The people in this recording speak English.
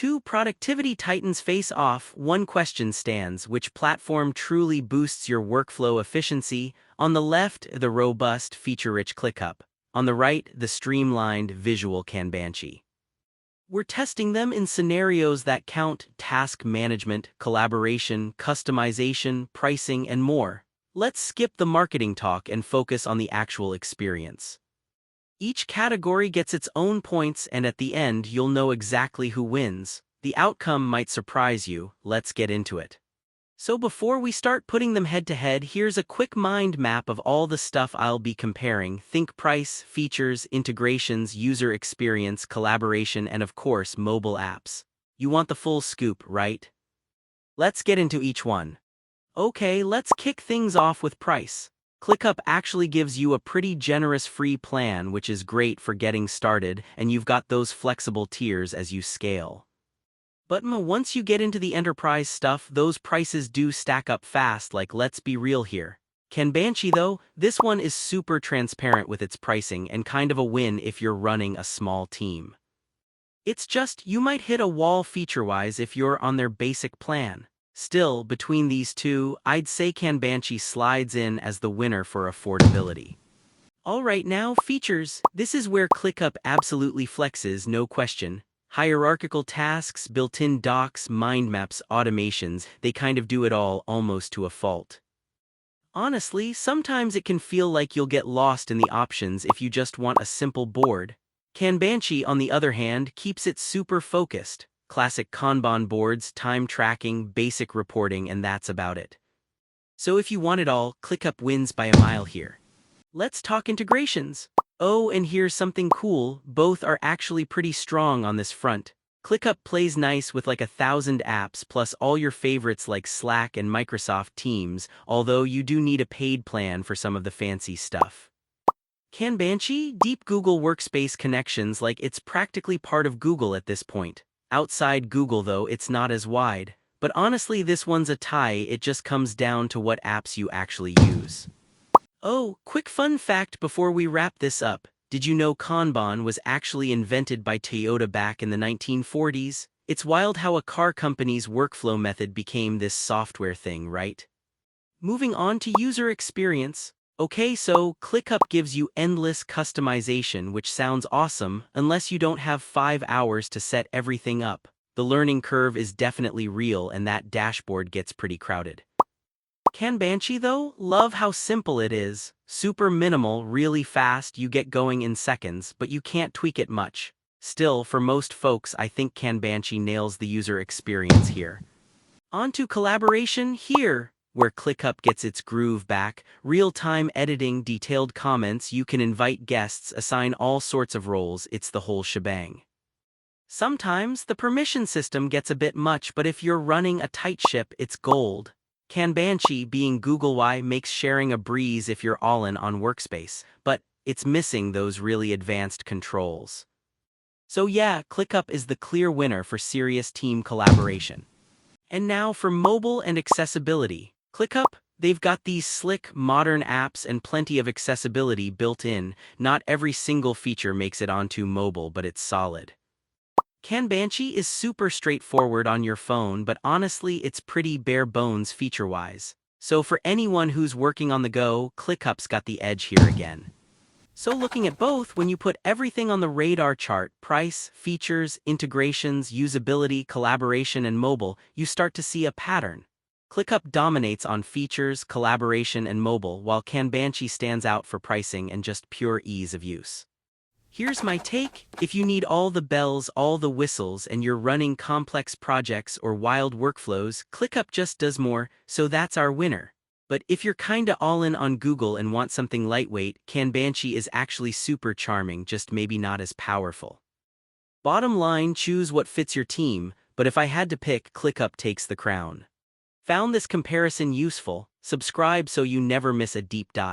two productivity titans face off, one question stands: which platform truly boosts your workflow efficiency? On the left, the robust, feature-rich ClickUp. On the right, the streamlined, visual Kanbanchi. We're testing them in scenarios that count: task management, collaboration, customization, pricing, and more. Let's skip the marketing talk and focus on the actual experience. Each category gets its own points, and at the end you'll know exactly who wins. The outcome might surprise you. Let's get into it. So before we start putting them head to head, here's a quick mind map of all the stuff I'll be comparing. Think price, features, integrations, user experience, collaboration, and of course, mobile apps. You want the full scoop, right? Let's get into each one. Okay, let's kick things off with price. ClickUp actually gives you a pretty generous free plan, which is great for getting started, and you've got those flexible tiers as you scale. But once you get into the enterprise stuff, those prices do stack up fast. Like, let's be real here. Kanbanchi though, this one is super transparent with its pricing and kind of a win if you're running a small team. It's just, you might hit a wall feature-wise if you're on their basic plan. Still, between these two, I'd say Kanbanchi slides in as the winner for affordability. Alright, now features. This is where ClickUp absolutely flexes, no question. Hierarchical tasks, built-in docs, mind maps, automations, they kind of do it all, almost to a fault. Honestly, sometimes it can feel like you'll get lost in the options if you just want a simple board. Kanbanchi, on the other hand, keeps it super focused. Classic Kanban boards, time tracking, basic reporting, and that's about it. So if you want it all, ClickUp wins by a mile here. Let's talk integrations. Oh, and here's something cool, both are actually pretty strong on this front. ClickUp plays nice with like 1,000 apps plus all your favorites like Slack and Microsoft Teams, although you do need a paid plan for some of the fancy stuff. Kanbanchi, deep Google Workspace connections, like it's practically part of Google at this point. Outside Google though, it's not as wide. But honestly, this one's a tie, it just comes down to what apps you actually use. Oh, quick fun fact before we wrap this up. Did you know Kanban was actually invented by Toyota back in the 1940s? It's wild how a car company's workflow method became this software thing, right? Moving on to user experience. Okay, so ClickUp gives you endless customization, which sounds awesome, unless you don't have 5 hours to set everything up. The learning curve is definitely real, and that dashboard gets pretty crowded. Kanbanchi though, love how simple it is. Super minimal, really fast, you get going in seconds, but you can't tweak it much. Still, for most folks, I think Kanbanchi nails the user experience here. On to collaboration here, where ClickUp gets its groove back. Real-time editing, detailed comments, you can invite guests, assign all sorts of roles, it's the whole shebang. Sometimes, the permission system gets a bit much, but if you're running a tight ship, it's gold. Kanbanchi, being Google-wide, makes sharing a breeze if you're all in on Workspace, but it's missing those really advanced controls. So yeah, ClickUp is the clear winner for serious team collaboration. And now for mobile and accessibility. ClickUp, they've got these slick, modern apps and plenty of accessibility built in. Not every single feature makes it onto mobile, but it's solid. Kanbanchi is super straightforward on your phone, but honestly, it's pretty bare bones feature-wise. So for anyone who's working on the go, ClickUp's got the edge here again. So looking at both, when you put everything on the radar chart, price, features, integrations, usability, collaboration, and mobile, you start to see a pattern. ClickUp dominates on features, collaboration, and mobile, while Kanbanchi stands out for pricing and just pure ease of use. Here's my take: if you need all the bells, all the whistles, and you're running complex projects or wild workflows, ClickUp just does more, so that's our winner. But if you're kinda all in on Google and want something lightweight, Kanbanchi is actually super charming, just maybe not as powerful. Bottom line, choose what fits your team, but if I had to pick, ClickUp takes the crown. Found this comparison useful? Subscribe so you never miss a deep dive.